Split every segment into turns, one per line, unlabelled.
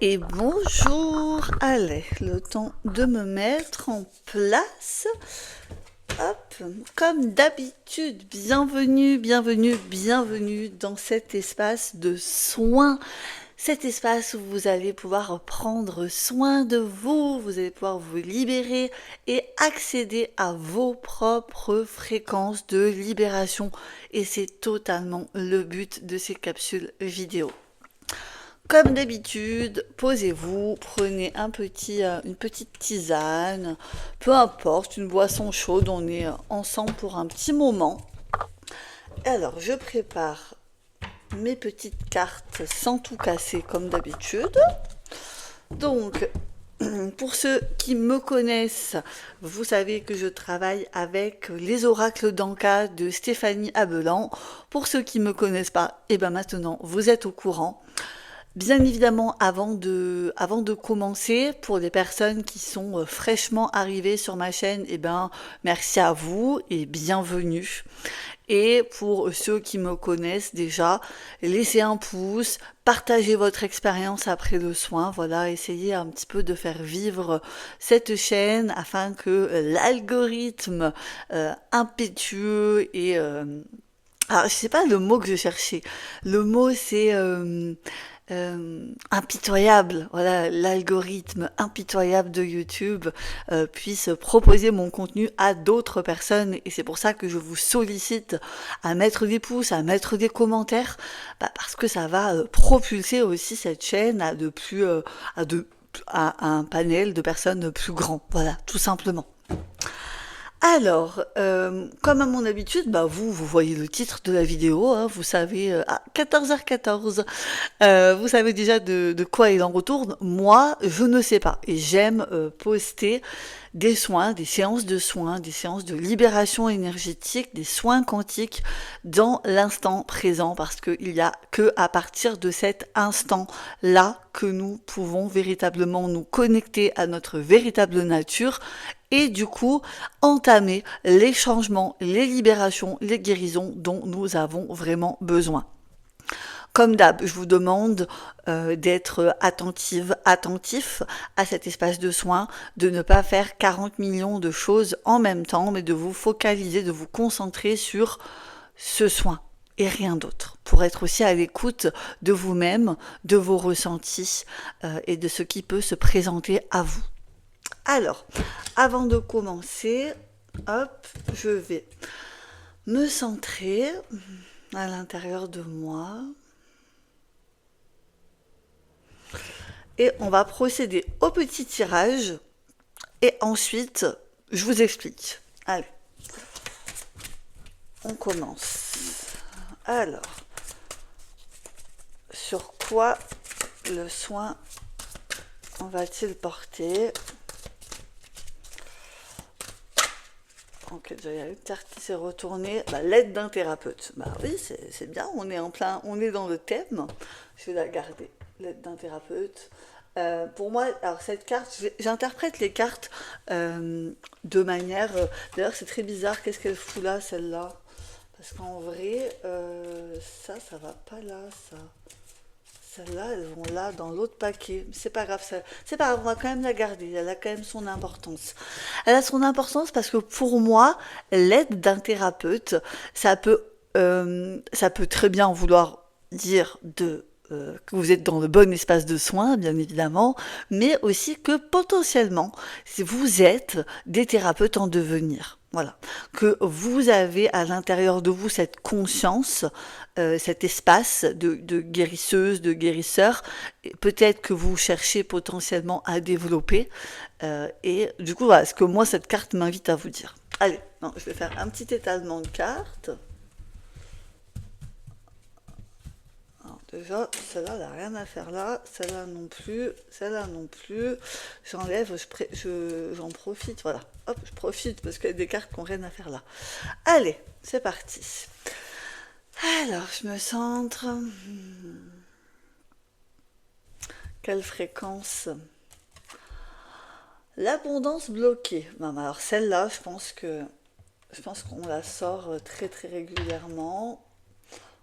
Et bonjour. Allez, le temps de me mettre en place. Hop, comme d'habitude, bienvenue dans cet espace de soins. Cet espace où vous allez pouvoir prendre soin de vous, vous allez pouvoir vous libérer et accéder à vos propres fréquences de libération. Et c'est totalement le but de ces capsules vidéo. Comme d'habitude, posez-vous, prenez une petite tisane, peu importe, une boisson chaude, on est ensemble pour un petit moment. Alors, je prépare mes petites cartes sans tout casser comme d'habitude. Donc, pour ceux qui me connaissent, vous savez que je travaille avec les oracles d'Anka de Stéphanie Abelan. Pour ceux qui ne me connaissent pas, et ben maintenant, vous êtes au courant. Bien évidemment, avant de commencer, pour les personnes qui sont fraîchement arrivées sur ma chaîne, eh ben, merci à vous et bienvenue. Et pour ceux qui me connaissent déjà, laissez un pouce, partagez votre expérience après le soin, voilà, essayez un petit peu de faire vivre cette chaîne afin que l'algorithme impétueux et alors, je sais pas le mot que je cherchais. Le mot, c'est impitoyable. Voilà, l'algorithme impitoyable de YouTube puisse proposer mon contenu à d'autres personnes. Et c'est pour ça que je vous sollicite à mettre des pouces, à mettre des commentaires, parce que ça va propulser aussi cette chaîne à de à un panel de personnes plus grand. Voilà, tout simplement. Alors, comme à mon habitude, vous voyez le titre de la vidéo, hein, vous savez, à 14h14, vous savez déjà de quoi il en retourne. Moi, je ne sais pas. Et j'aime poster des soins, des séances de soins, des séances de libération énergétique, des soins quantiques dans l'instant présent, parce qu'il n'y a que à partir de cet instant-là que nous pouvons véritablement nous connecter à notre véritable nature et du coup entamer les changements, les libérations, les guérisons dont nous avons vraiment besoin. Comme d'hab, je vous demande d'être attentif à cet espace de soins, de ne pas faire 40 millions de choses en même temps, mais de vous focaliser, de vous concentrer sur ce soin et rien d'autre, pour être aussi à l'écoute de vous-même, de vos ressentis et de ce qui peut se présenter à vous. Alors, avant de commencer, hop, je vais me centrer à l'intérieur de moi. Et on va procéder au petit tirage. Et ensuite, je vous explique. Allez, on commence. Alors, sur quoi le soin va-t-il porter? Ok, il y a une carte qui s'est retournée. L'aide d'un thérapeute. Oui, c'est bien, on est dans le thème. Je vais la garder. L'aide d'un thérapeute. Pour moi, alors cette carte, j'interprète les cartes de manière. D'ailleurs, c'est très bizarre. Qu'est-ce qu'elle fout là, celle-là? Parce qu'en vrai, ça va pas là, ça. Celles-là, elles vont là dans l'autre paquet. C'est pas grave, c'est pas grave, on va quand même la garder. Elle a quand même son importance. Elle a son importance parce que pour moi, l'aide d'un thérapeute, ça peut très bien vouloir dire que vous êtes dans le bon espace de soins, bien évidemment, mais aussi que potentiellement, si vous êtes des thérapeutes en devenir. Voilà, que vous avez à l'intérieur de vous cette conscience, cet espace de guérisseuse, de guérisseur, peut-être que vous cherchez potentiellement à développer, et du coup, voilà ce que moi, cette carte m'invite à vous dire. Allez, non, je vais faire un petit étalement de cartes. Alors déjà, celle-là, elle n'a rien à faire là, celle-là non plus, celle-là non plus. J'enlève, j'en profite, voilà. Hop, je profite parce qu'il y a des cartes qui n'ont rien à faire là. Allez, c'est parti. Alors, je me centre. Quelle fréquence? L'abondance bloquée. Non, mais alors celle-là, je pense qu'on la sort très très régulièrement.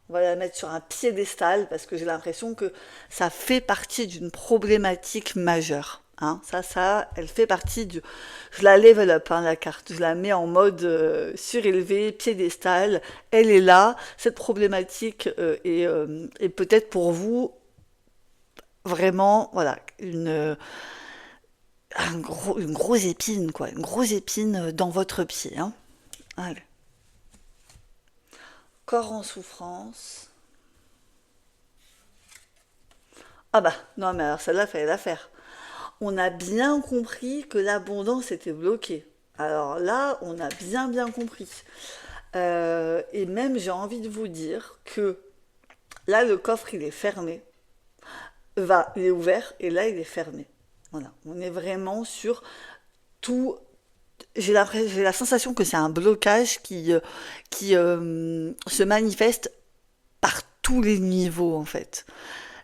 On va la mettre sur un piédestal parce que j'ai l'impression que ça fait partie d'une problématique majeure. Hein. Elle fait partie du... Je la level up, hein, la carte. Je la mets en mode surélevé, piédestal. Elle est là. Cette problématique est peut-être pour vous vraiment, voilà, une grosse épine, quoi. Une grosse épine dans votre pied. Hein. Allez. Corps en souffrance. Ah bah, non, mais alors celle-là, fallait la faire. On a bien compris que l'abondance était bloquée. Alors là, on a bien compris. Et même, j'ai envie de vous dire que là, le coffre, il est fermé. Il est ouvert et là, il est fermé. Voilà, on est vraiment sur tout. J'ai la sensation que c'est un blocage qui se manifeste par tous les niveaux, en fait.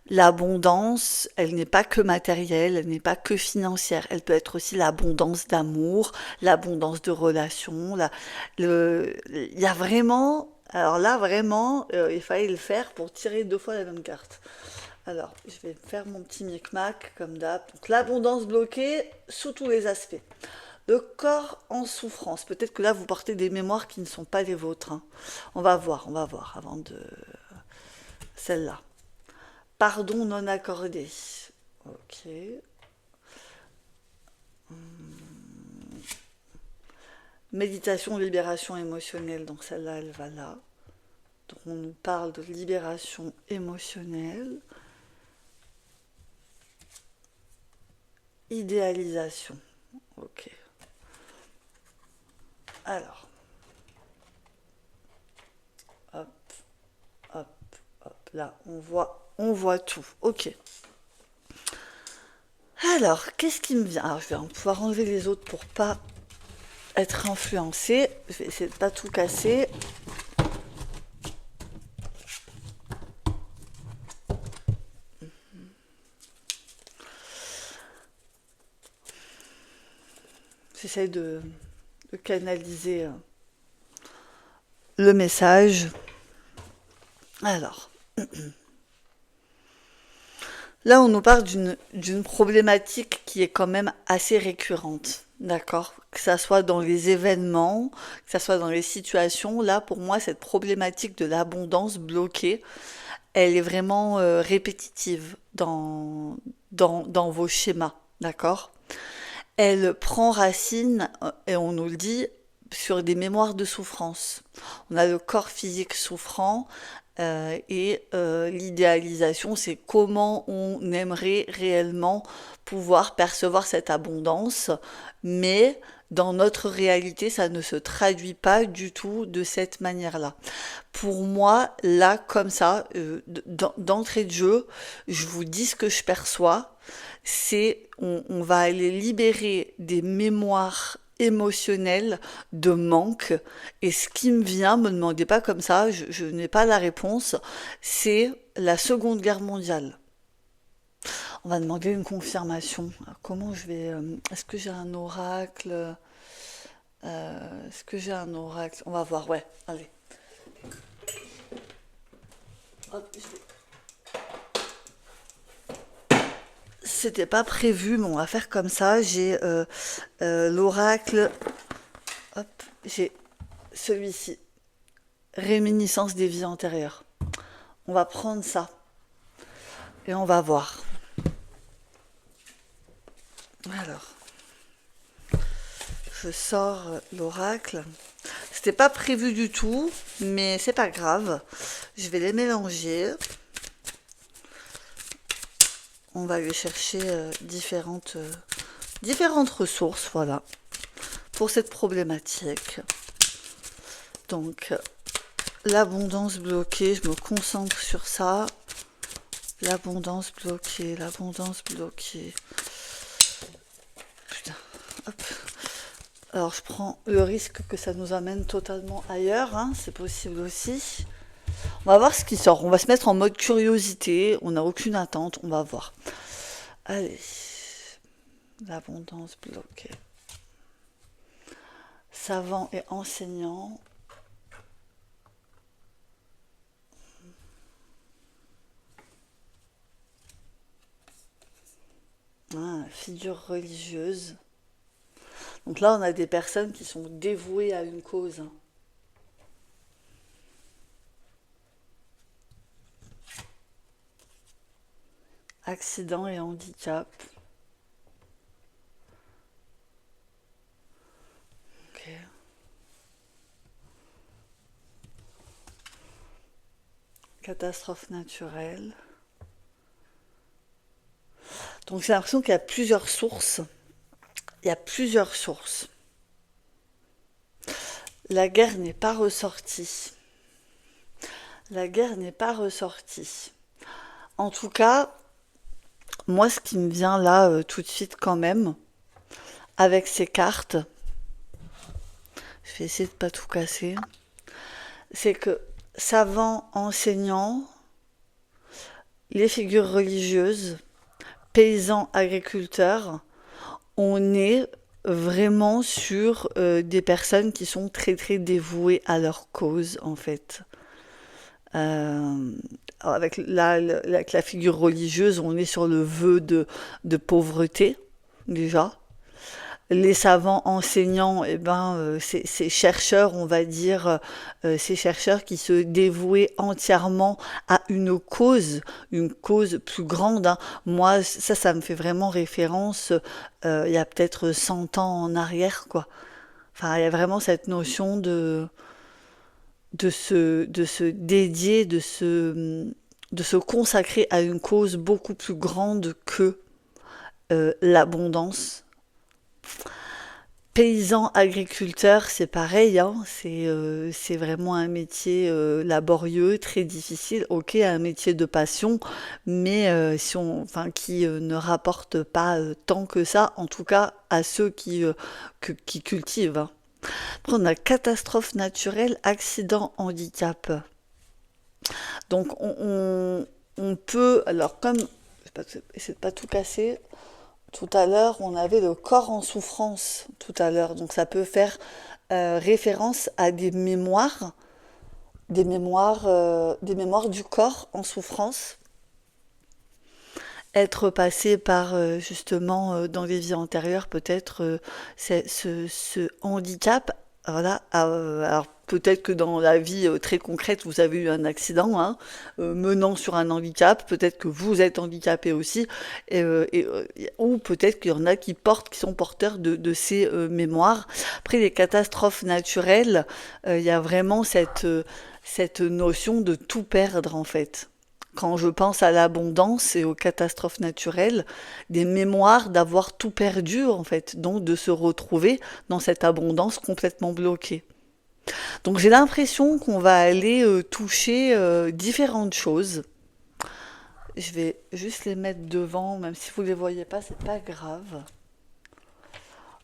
L'abondance, elle n'est pas que matérielle, elle n'est pas que financière. Elle peut être aussi l'abondance d'amour, l'abondance de relations. Il y a vraiment, alors là vraiment, il fallait le faire pour tirer 2 fois la même carte. Alors, je vais faire mon petit micmac comme d'hab. Donc l'abondance bloquée sous tous les aspects. Le corps en souffrance. Peut-être que là, vous portez des mémoires qui ne sont pas les vôtres. Hein. On va voir avant de celle-là. Pardon non accordé. Ok. Méditation, libération émotionnelle. Donc celle-là, elle va là. Donc on nous parle de libération émotionnelle. Idéalisation. Ok. Alors. Hop, hop, hop. Là, on voit tout. Ok. Alors, qu'est-ce qui me vient? Alors, je vais pouvoir enlever les autres pour pas être influencé. Je vais essayer de pas tout casser. J'essaie de canaliser le message. Alors, là, on nous parle d'une problématique qui est quand même assez récurrente, d'accord? Que ça soit dans les événements, que ça soit dans les situations. Là, pour moi, cette problématique de l'abondance bloquée, elle est vraiment répétitive dans vos schémas, d'accord? Elle prend racine, et on nous le dit, sur des mémoires de souffrance. On a le corps physique souffrant, l'idéalisation, c'est comment on aimerait réellement pouvoir percevoir cette abondance, mais dans notre réalité, ça ne se traduit pas du tout de cette manière-là. Pour moi, là, comme ça, d'entrée de jeu, je vous dis ce que je perçois, on va aller libérer des mémoires émotionnelles de manque. Et ce qui me vient, me demandez pas comme ça, je n'ai pas la réponse, c'est la Seconde Guerre mondiale. On va demander une confirmation. Alors, comment je vais... est-ce que j'ai un oracle? Est-ce que j'ai un oracle? On va voir, ouais, allez. Hop, c'était pas prévu, mais on va faire comme ça. J'ai l'oracle. Hop, j'ai celui-ci. Réminiscence des vies antérieures. On va prendre ça. Et on va voir. Alors. Je sors l'oracle. C'était pas prévu du tout, mais c'est pas grave. Je vais les mélanger. On va aller chercher différentes ressources, voilà, pour cette problématique. Donc, l'abondance bloquée, je me concentre sur ça. L'abondance bloquée, l'abondance bloquée. Putain, hop. Alors, je prends le risque que ça nous amène totalement ailleurs, hein, c'est possible aussi. On va voir ce qui sort. On va se mettre en mode curiosité. On n'a aucune attente. On va voir. Allez. L'abondance bloquée. Savant et enseignant. Ah, figure religieuse. Donc là, on a des personnes qui sont dévouées à une cause. Accident et handicap. Ok. Catastrophe naturelle. Donc j'ai l'impression qu'il y a plusieurs sources. Il y a plusieurs sources. La guerre n'est pas ressortie. La guerre n'est pas ressortie. En tout cas, moi, ce qui me vient là tout de suite quand même, avec ces cartes, je vais essayer de pas tout casser, c'est que savants, enseignants, les figures religieuses, paysans, agriculteurs, on est vraiment sur des personnes qui sont très très dévouées à leur cause en fait. Euh, avec la figure religieuse, on est sur le vœu de pauvreté déjà. Les savants enseignants, eh ben, ces chercheurs, on va dire, ces chercheurs qui se dévouaient entièrement à une cause plus grande, hein. Moi, ça me fait vraiment référence, il y a peut-être 100 ans en arrière, quoi. Enfin, il y a vraiment cette notion de se dédier, de se consacrer à une cause beaucoup plus grande que l'abondance. Paysan agriculteur, c'est pareil, hein, c'est vraiment un métier laborieux, très difficile. Ok, un métier de passion, mais si on, enfin, qui ne rapporte pas tant que ça, en tout cas à ceux qui cultivent, hein. Après, on a catastrophe naturelle, accident, handicap. Donc on peut, alors comme, je vais pas, essayer de pas tout casser, tout à l'heure, on avait le corps en souffrance tout à l'heure. Donc ça peut faire référence à des mémoires du corps en souffrance. Être passé par justement dans les vies antérieures, peut-être ce handicap. Voilà. Alors peut-être que dans la vie très concrète, vous avez eu un accident hein, menant sur un handicap. Peut-être que vous êtes handicapé aussi, ou peut-être qu'il y en a qui sont porteurs de ces mémoires. Après les catastrophes naturelles, il y a vraiment cette notion de tout perdre en fait. Quand je pense à l'abondance et aux catastrophes naturelles, des mémoires d'avoir tout perdu en fait, donc de se retrouver dans cette abondance complètement bloquée. Donc j'ai l'impression qu'on va aller toucher différentes choses. Je vais juste les mettre devant, même si vous ne les voyez pas, c'est pas grave.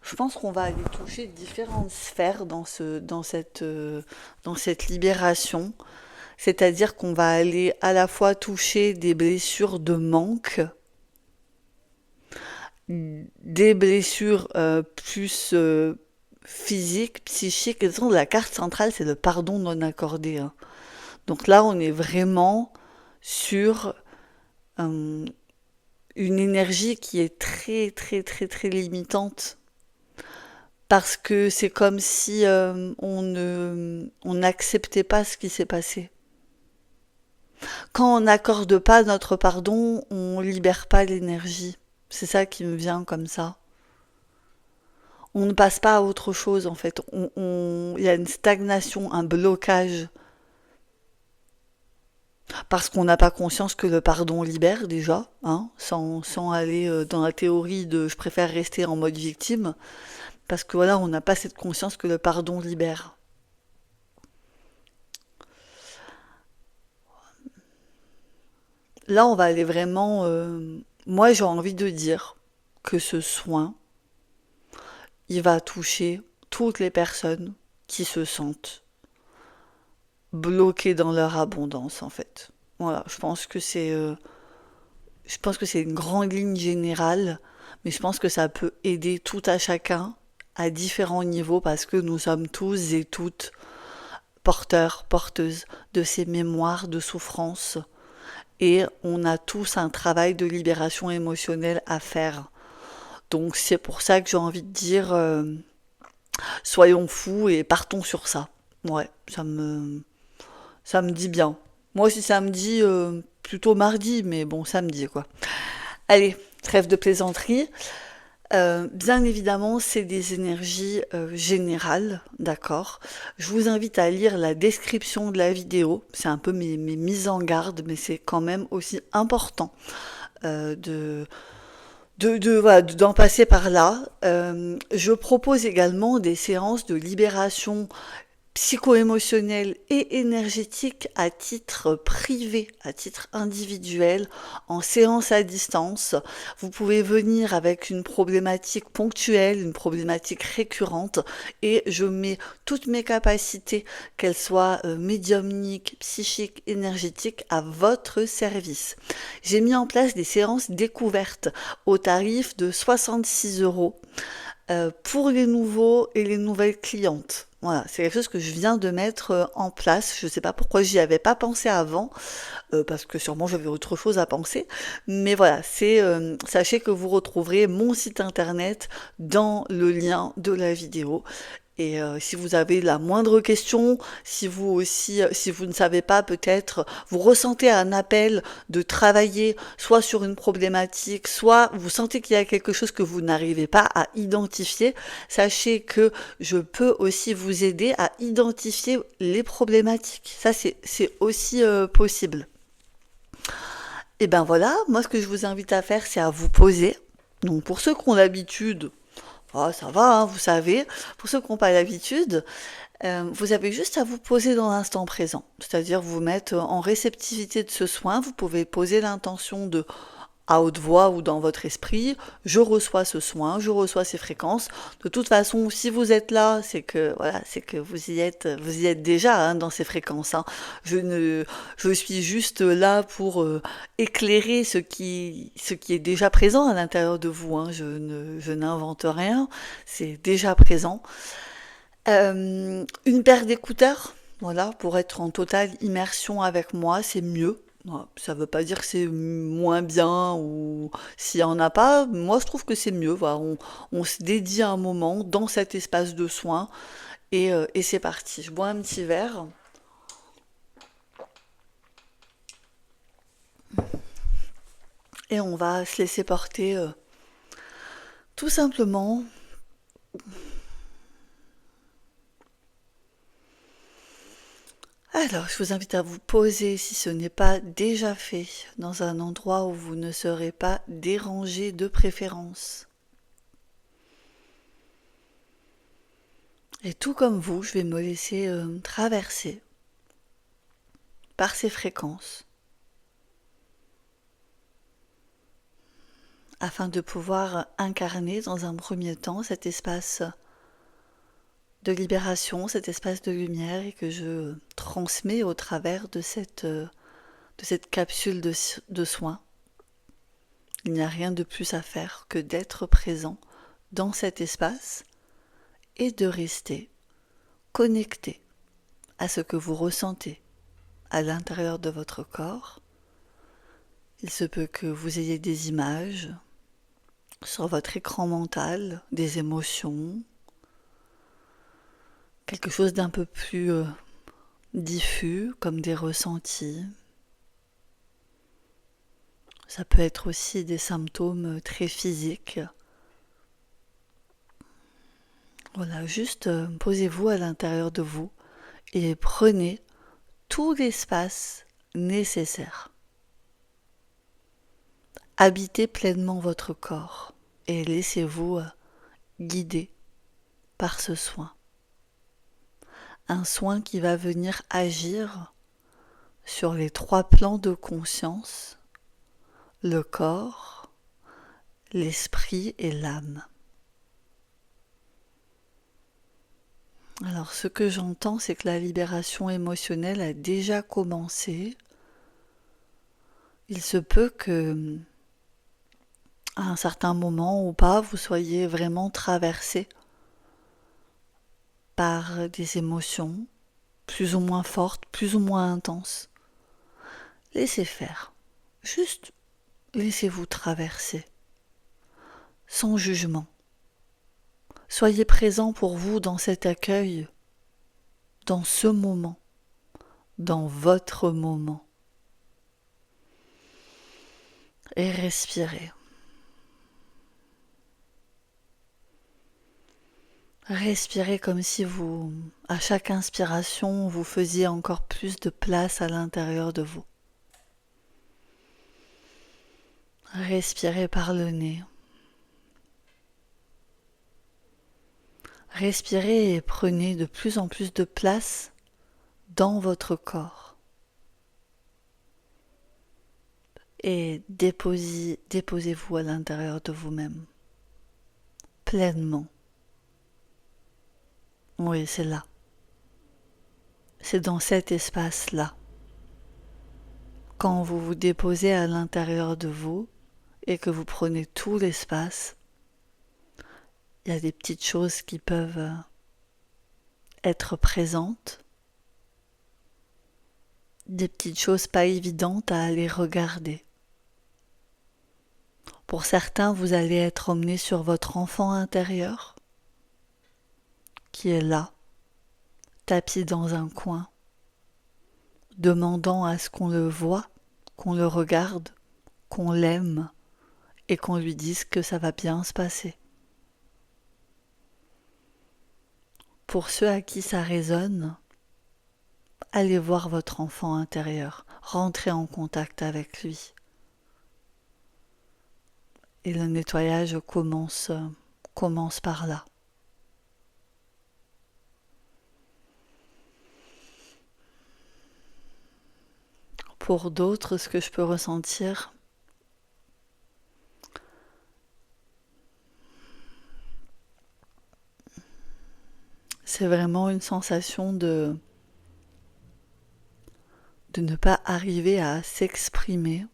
Je pense qu'on va aller toucher différentes sphères dans cette libération. C'est-à-dire qu'on va aller à la fois toucher des blessures de manque, des blessures plus physiques, psychiques. Et de toute façon, la carte centrale, c'est le pardon non accordé, hein. Donc là, on est vraiment sur euh, une énergie qui est très, très, très, très limitante. Parce que c'est comme si on n'acceptait pas ce qui s'est passé. Quand on n'accorde pas notre pardon, on libère pas l'énergie. C'est ça qui me vient comme ça. On ne passe pas à autre chose en fait. Il y a une stagnation, un blocage. Parce qu'on n'a pas conscience que le pardon libère déjà, hein, sans aller dans la théorie de je préfère rester en mode victime. Parce que voilà, on n'a pas cette conscience que le pardon libère. Là, on va aller vraiment... moi, j'ai envie de dire que ce soin, il va toucher toutes les personnes qui se sentent bloquées dans leur abondance, en fait. Voilà, je pense que c'est une grande ligne générale, mais je pense que ça peut aider tout à chacun à différents niveaux parce que nous sommes tous et toutes porteurs, porteuses de ces mémoires de souffrance et on a tous un travail de libération émotionnelle à faire. Donc c'est pour ça que j'ai envie de dire, soyons fous et partons sur ça. Ouais, ça me dit bien. Moi aussi samedi, plutôt mardi, mais bon, samedi quoi. Allez, trêve de plaisanterie. Bien évidemment, c'est des énergies générales, d'accord. Je vous invite à lire la description de la vidéo. C'est un peu mes mises en garde, mais c'est quand même aussi important de voilà, d'en passer par là. Je propose également des séances de libération psycho-émotionnelle et énergétique à titre privé, à titre individuel, en séance à distance. Vous pouvez venir avec une problématique ponctuelle, une problématique récurrente, et je mets toutes mes capacités, qu'elles soient médiumniques, psychiques, énergétiques, à votre service. J'ai mis en place des séances découvertes au tarif de 66 € pour les nouveaux et les nouvelles clientes. Voilà, c'est quelque chose que je viens de mettre en place. Je ne sais pas pourquoi j'y avais pas pensé avant, parce que sûrement j'avais autre chose à penser. Mais voilà, sachez que vous retrouverez mon site internet dans le lien de la vidéo. Et si vous avez la moindre question, si vous aussi, si vous ne savez pas, peut-être vous ressentez un appel de travailler soit sur une problématique, soit vous sentez qu'il y a quelque chose que vous n'arrivez pas à identifier, sachez que je peux aussi vous aider à identifier les problématiques. Ça, c'est aussi possible. Et ben voilà, moi ce que je vous invite à faire, c'est à vous poser. Donc pour ceux qui ont l'habitude, ah, ça va, hein, vous savez. Pour ceux qui n'ont pas l'habitude, vous avez juste à vous poser dans l'instant présent. C'est-à-dire vous mettre en réceptivité de ce soin. Vous pouvez poser l'intention de, à haute voix ou dans votre esprit, je reçois ce soin, je reçois ces fréquences. De toute façon, si vous êtes là, c'est que voilà, c'est que vous y êtes déjà hein, dans ces fréquences. Hein. Je suis juste là pour éclairer ce qui est déjà présent à l'intérieur de vous. Hein. Je n'invente rien, c'est déjà présent. Une paire d'écouteurs, voilà, pour être en totale immersion avec moi, c'est mieux. Voilà, ça veut pas dire que c'est moins bien ou s'il y en a pas, moi je trouve que c'est mieux. Voilà, on se dédie un moment dans cet espace de soins et c'est parti. Je bois un petit verre et on va se laisser porter tout simplement. Alors, je vous invite à vous poser, si ce n'est pas déjà fait, dans un endroit où vous ne serez pas dérangé de préférence. Et tout comme vous, je vais me laisser traverser par ces fréquences afin de pouvoir incarner dans un premier temps cet espace de libération, cet espace de lumière et que je transmets au travers de cette capsule de soins. Il n'y a rien de plus à faire que d'être présent dans cet espace et de rester connecté à ce que vous ressentez à l'intérieur de votre corps. Il se peut que vous ayez des images sur votre écran mental, des émotions, quelque chose d'un peu plus diffus comme des ressentis. Ça peut être aussi des symptômes très physiques. Voilà, juste posez-vous à l'intérieur de vous et prenez tout l'espace nécessaire. Habitez pleinement votre corps et laissez-vous guider par ce soin. Un soin qui va venir agir sur les 3 plans de conscience, le corps, l'esprit et l'âme. Alors ce que j'entends, c'est que la libération émotionnelle a déjà commencé. Il se peut que, à un certain moment ou pas, vous soyez vraiment traversé par des émotions plus ou moins fortes, plus ou moins intenses. Laissez faire. Juste laissez-vous traverser. sans jugement. Soyez présent pour vous dans cet accueil, dans ce moment, dans votre moment. Et respirez. Respirez comme si vous, à chaque inspiration, vous faisiez encore plus de place à l'intérieur de vous. Respirez par le nez. Respirez et prenez de plus en plus de place dans votre corps. Et déposez-vous à l'intérieur de vous-même, pleinement. Oui, c'est là. C'est dans cet espace-là. Quand vous vous déposez à l'intérieur de vous et que vous prenez tout l'espace, il y a des petites choses qui peuvent être présentes, des petites choses pas évidentes à aller regarder. Pour certains, vous allez être emmené sur votre enfant intérieur, qui est là, tapis dans un coin, demandant à ce qu'on le voie, qu'on le regarde, qu'on l'aime et qu'on lui dise que ça va bien se passer. Pour ceux à qui ça résonne, allez voir votre enfant intérieur, rentrez en contact avec lui. Et le nettoyage commence par là. Pour d'autres, ce que je peux ressentir, c'est vraiment une sensation de ne pas arriver à s'exprimer,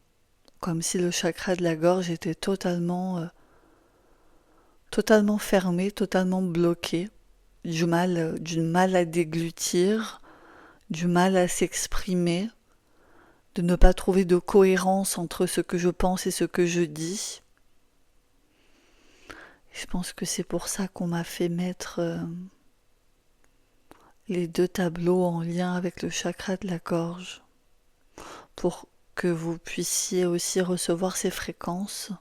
comme si le chakra de la gorge était totalement fermé, totalement bloqué, du mal à déglutir, du mal à s'exprimer, de ne pas trouver de cohérence entre ce que je pense et ce que je dis. Je pense que c'est pour ça qu'on m'a fait mettre les 2 tableaux en lien avec le chakra de la gorge, pour que vous puissiez aussi recevoir ces fréquences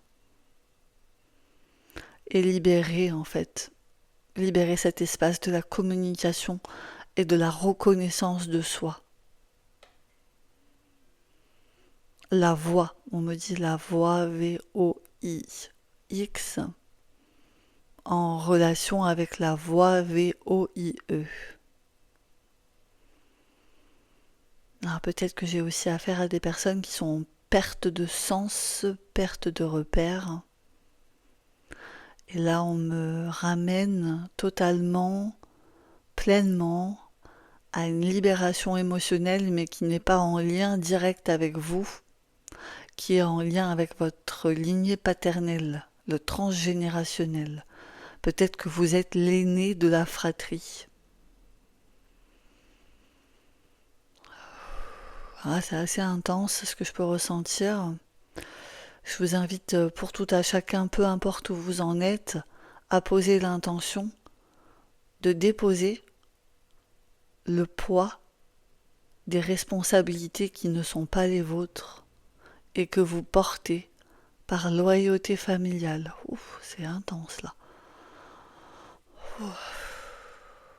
et libérer cet espace de la communication et de la reconnaissance de soi. La voix, on me dit la voix V-O-I-X en relation avec la voix V-O-I-E. Alors peut-être que j'ai aussi affaire à des personnes qui sont en perte de sens, perte de repères. Et là, on me ramène totalement, pleinement, à une libération émotionnelle, mais qui n'est pas en lien direct avec vous, qui est en lien avec votre lignée paternelle, le transgénérationnel. Peut-être que vous êtes l'aîné de la fratrie. Ah, c'est assez intense ce que je peux ressentir. Je vous invite pour tout à chacun, peu importe où vous en êtes, à poser l'intention de déposer le poids des responsabilités qui ne sont pas les vôtres et que vous portez par loyauté familiale. Ouf, c'est intense là. Ouf,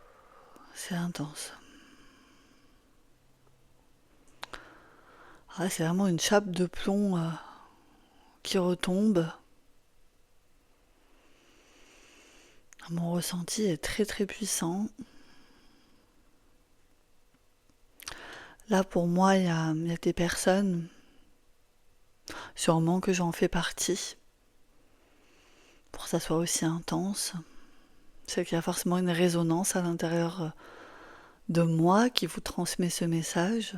c'est intense. Ah, c'est vraiment une chape de plomb qui retombe. Mon ressenti est très très puissant. Là, pour moi, il y a des personnes, sûrement que j'en fais partie, pour que ça soit aussi intense. C'est qu'il y a forcément une résonance à l'intérieur de moi qui vous transmet ce message.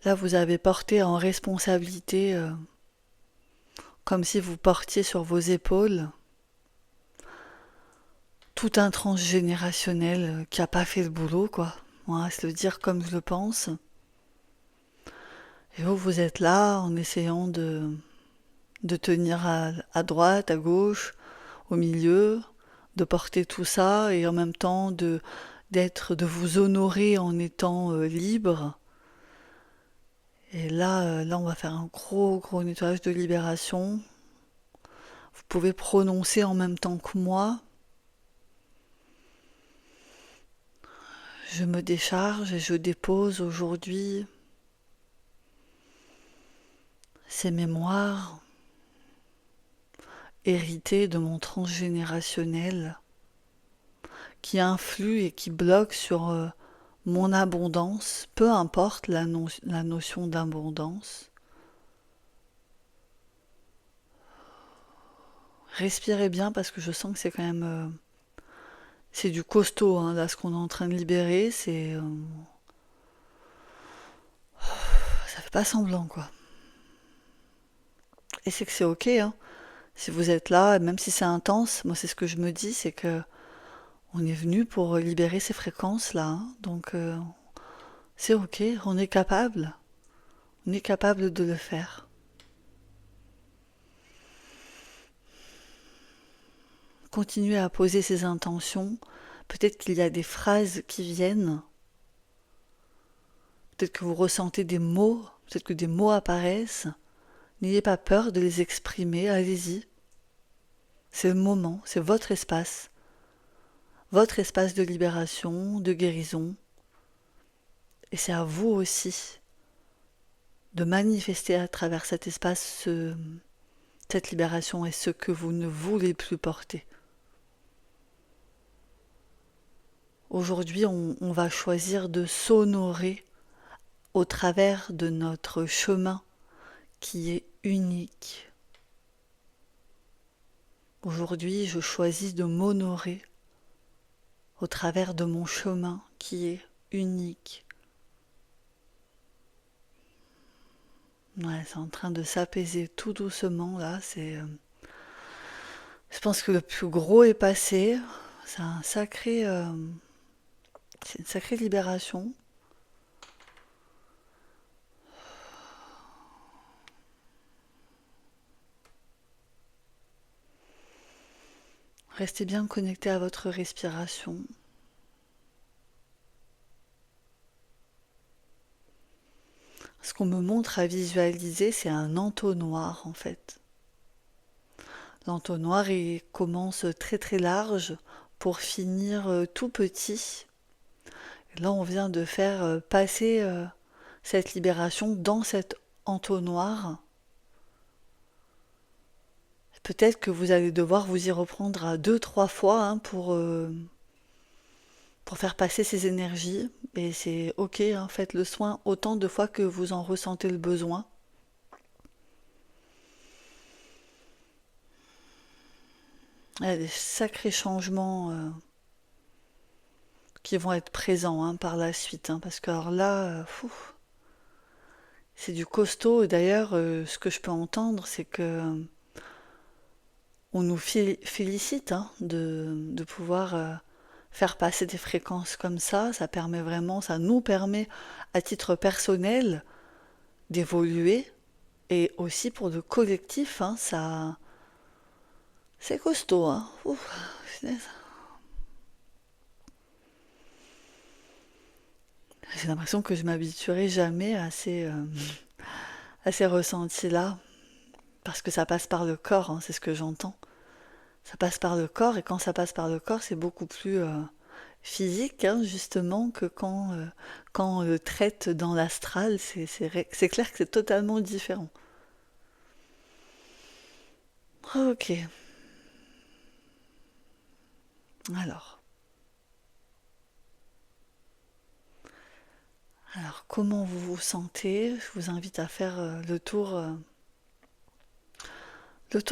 Là, vous avez porté en responsabilité, comme si vous portiez sur vos épaules tout un transgénérationnel qui n'a pas fait le boulot, quoi. On va se le dire comme je le pense. Et vous êtes là en essayant de de tenir à droite, à gauche, au milieu, de porter tout ça et en même temps de vous honorer en étant libre. Et là, on va faire un gros nettoyage de libération. Vous pouvez prononcer en même temps que moi. Je me décharge et je dépose aujourd'hui ces mémoires héritées de mon transgénérationnel qui influent et qui bloquent sur mon abondance, peu importe la notion d'abondance. Respirez bien parce que je sens que c'est quand même c'est du costaud hein, là ce qu'on est en train de libérer, ça fait pas semblant quoi. Et c'est que c'est ok hein. Si vous êtes là, même si c'est intense, moi c'est ce que je me dis, c'est que on est venu pour libérer ces fréquences là, hein. Donc c'est ok, on est capable de le faire. Continuez à poser ces intentions. Peut-être qu'il y a des phrases qui viennent. Peut-être que vous ressentez des mots. Peut-être que des mots apparaissent. N'ayez pas peur de les exprimer. Allez-y. C'est le moment. C'est votre espace. Votre espace de libération, de guérison. Et c'est à vous aussi de manifester à travers cet espace cette libération et ce que vous ne voulez plus porter. Aujourd'hui, on va choisir de s'honorer au travers de notre chemin qui est unique. Aujourd'hui, je choisis de m'honorer au travers de mon chemin qui est unique. Ouais, c'est en train de s'apaiser tout doucement là. Je pense que le plus gros est passé. C'est c'est une sacrée libération. Restez bien connecté à votre respiration. Ce qu'on me montre à visualiser, c'est un entonnoir en fait. L'entonnoir, il commence très large pour finir tout petit. Et là, on vient de faire passer cette libération dans cet entonnoir. Peut-être que vous allez devoir vous y reprendre à 2, 3 fois hein, pour faire passer ces énergies. Et c'est ok, hein, faites le soin autant de fois que vous en ressentez le besoin. Il y a des sacrés changements qui vont être présents hein, par la suite. Hein, parce que alors là, c'est du costaud. Et d'ailleurs, ce que je peux entendre, c'est que on nous félicite hein, de pouvoir faire passer des fréquences comme ça permet vraiment, ça nous permet à titre personnel d'évoluer et aussi pour le collectif, hein, ça c'est costaud, hein. Ouf, j'ai l'impression que je m'habituerai jamais à ces ressentis-là parce que ça passe par le corps, hein, c'est ce que j'entends. Ça passe par le corps et quand ça passe par le corps, c'est beaucoup plus physique, hein, justement, que quand on le traite dans l'astral, c'est clair que c'est totalement différent. Ok, alors. Alors, comment vous vous sentez? Je vous invite à faire le tour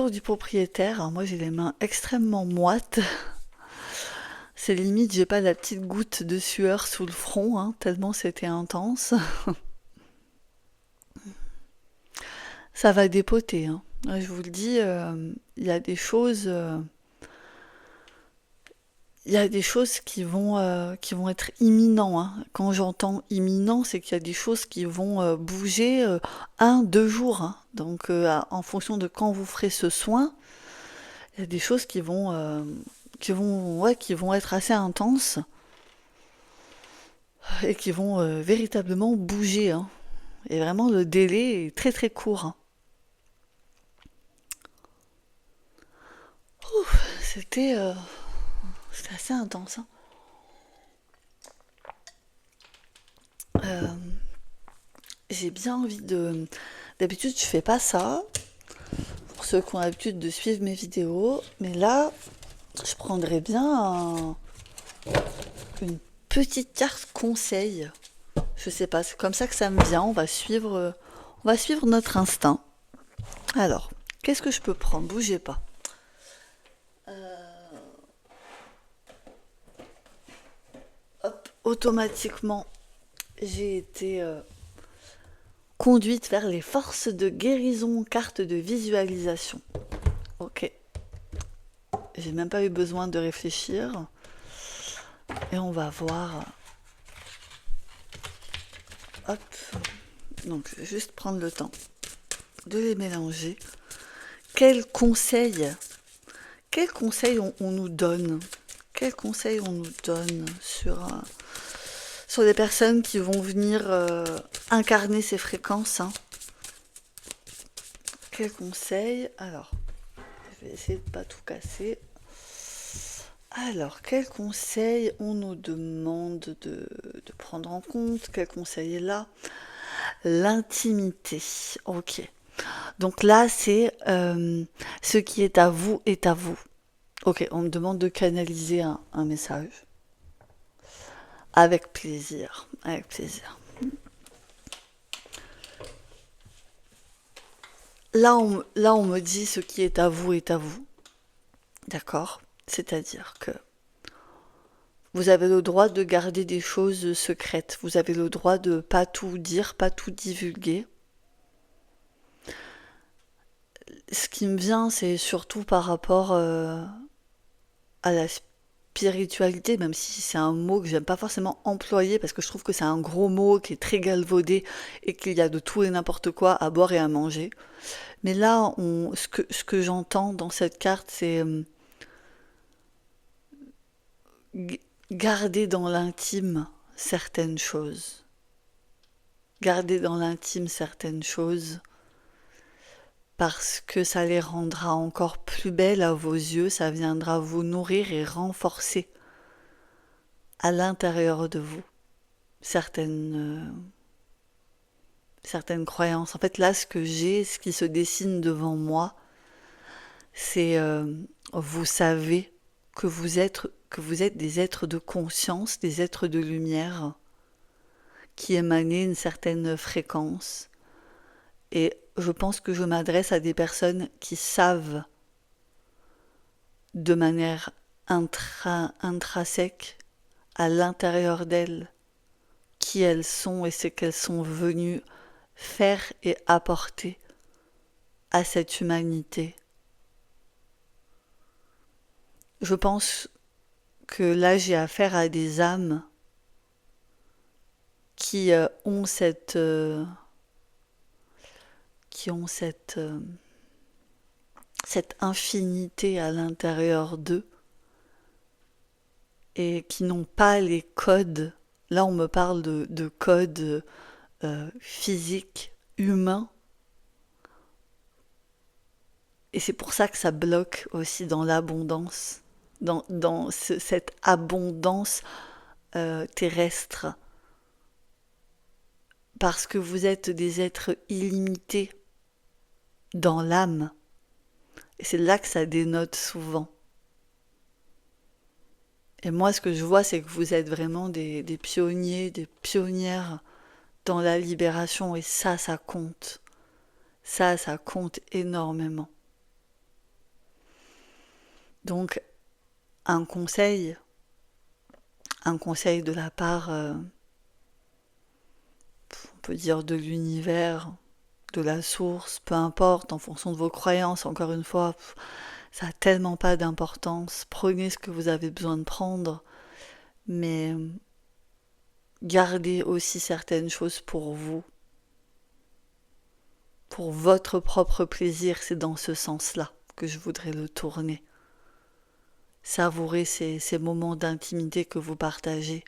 du propriétaire. Alors, moi, j'ai les mains extrêmement moites. C'est limite, j'ai pas la petite goutte de sueur sous le front, hein, tellement c'était intense. Ça va dépoter, hein. Je vous le dis, il y a des choses, il y a des choses qui vont être imminents, hein. Quand j'entends imminent, c'est qu'il y a des choses qui vont bouger 1, 2 jours, hein. Donc, en fonction de quand vous ferez ce soin, il y a des choses ouais, qui vont être assez intenses et qui vont véritablement bouger, hein. Et vraiment, le délai est très très court, hein. C'était c'était assez intense, hein. Euh, j'ai bien envie de... D'habitude, je fais pas ça, pour ceux qui ont l'habitude de suivre mes vidéos, mais là, je prendrais bien une petite carte conseil. Je sais pas, c'est comme ça que ça me vient. On va suivre notre instinct. Alors, qu'est-ce que je peux prendre? Bougez pas. Hop, automatiquement, j'ai été conduite vers les forces de guérison, carte de visualisation. Ok, j'ai même pas eu besoin de réfléchir. Et on va voir. Hop, donc je vais juste prendre le temps de les mélanger. Quel conseil on nous donne? Quels conseils on nous donne sur les personnes qui vont venir incarner ces fréquences, hein? Quels conseils? Alors, je vais essayer de pas tout casser. Alors, quel conseil on nous demande de prendre en compte? Quel conseil est là? L'intimité. Ok. Donc là, c'est ce qui est à vous est à vous. Ok, on me demande de canaliser un message. Avec plaisir. Avec plaisir. Là, on me dit ce qui est à vous est à vous. D'accord? C'est-à-dire que vous avez le droit de garder des choses secrètes. Vous avez le droit de pas tout dire, pas tout divulguer. Ce qui me vient, c'est surtout par rapport à la spiritualité, même si c'est un mot que j'aime pas forcément employer parce que je trouve que c'est un gros mot qui est très galvaudé et qu'il y a de tout et n'importe quoi à boire et à manger. Mais là, ce que j'entends dans cette carte, c'est garder dans l'intime certaines choses. Garder dans l'intime certaines choses parce que ça les rendra encore plus belles à vos yeux, ça viendra vous nourrir et renforcer à l'intérieur de vous certaines croyances. En fait, là, ce que j'ai, ce qui se dessine devant moi, c'est vous savez que vous êtes des êtres de conscience, des êtres de lumière qui émanaient une certaine fréquence. Et je pense que je m'adresse à des personnes qui savent de manière intrinsèque à l'intérieur d'elles qui elles sont et ce qu'elles sont venues faire et apporter à cette humanité. Je pense que là j'ai affaire à des âmes qui ont cette infinité à l'intérieur d'eux et qui n'ont pas les codes. Là, on me parle de codes physiques, humains, et c'est pour ça que ça bloque aussi dans l'abondance, dans cette abondance terrestre, parce que vous êtes des êtres illimités dans l'âme, et c'est là que ça dénote souvent. Et moi, ce que je vois, c'est que vous êtes vraiment des pionniers, des pionnières dans la libération, et ça compte. Ça compte énormément. Donc, un conseil, un conseil de la part, on peut dire de l'univers, de la source, peu importe, en fonction de vos croyances, encore une fois, Ça a tellement pas d'importance. Prenez ce que vous avez besoin de prendre, mais gardez aussi certaines choses pour vous. Pour votre propre plaisir, c'est dans ce sens-là que je voudrais le tourner. Savourez ces moments d'intimité que vous partagez,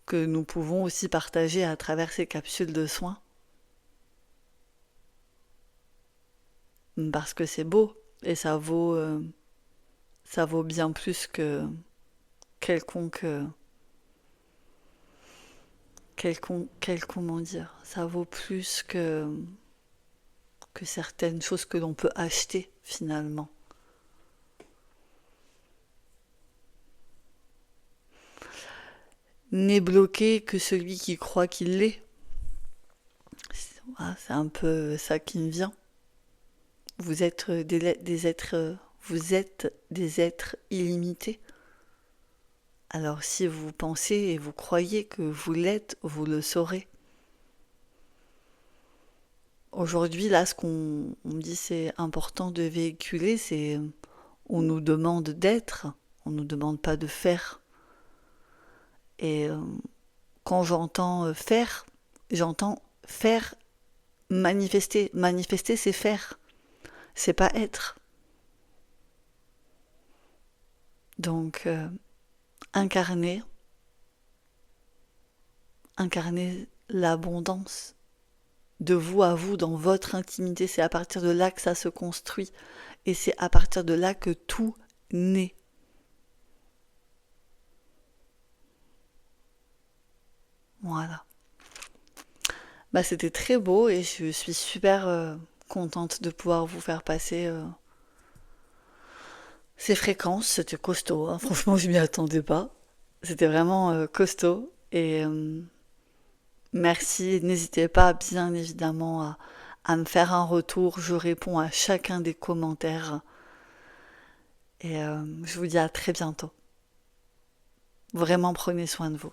que nous pouvons aussi partager à travers ces capsules de soins. Parce que c'est beau et ça vaut bien plus que quelconque, comment dire, ça vaut plus que certaines choses que l'on peut acheter finalement. N'est bloqué que celui qui croit qu'il l'est. C'est un peu ça qui me vient. Vous êtes des êtres illimités. Alors si vous pensez et vous croyez que vous l'êtes, vous le saurez. Aujourd'hui, là, ce qu'on me dit c'est important de véhiculer, c'est on nous demande d'être, on nous demande pas de faire. Et quand j'entends faire manifester. Manifester, c'est faire, c'est pas être. Donc, incarner l'abondance de vous à vous dans votre intimité, c'est à partir de là que ça se construit et c'est à partir de là que tout naît. Voilà. Bah, c'était très beau et je suis super contente de pouvoir vous faire passer ces fréquences. C'était costaud, hein. Franchement, je m'y attendais pas. C'était vraiment costaud et merci. N'hésitez pas, bien évidemment, à me faire un retour. Je réponds à chacun des commentaires et je vous dis à très bientôt. Vraiment, prenez soin de vous.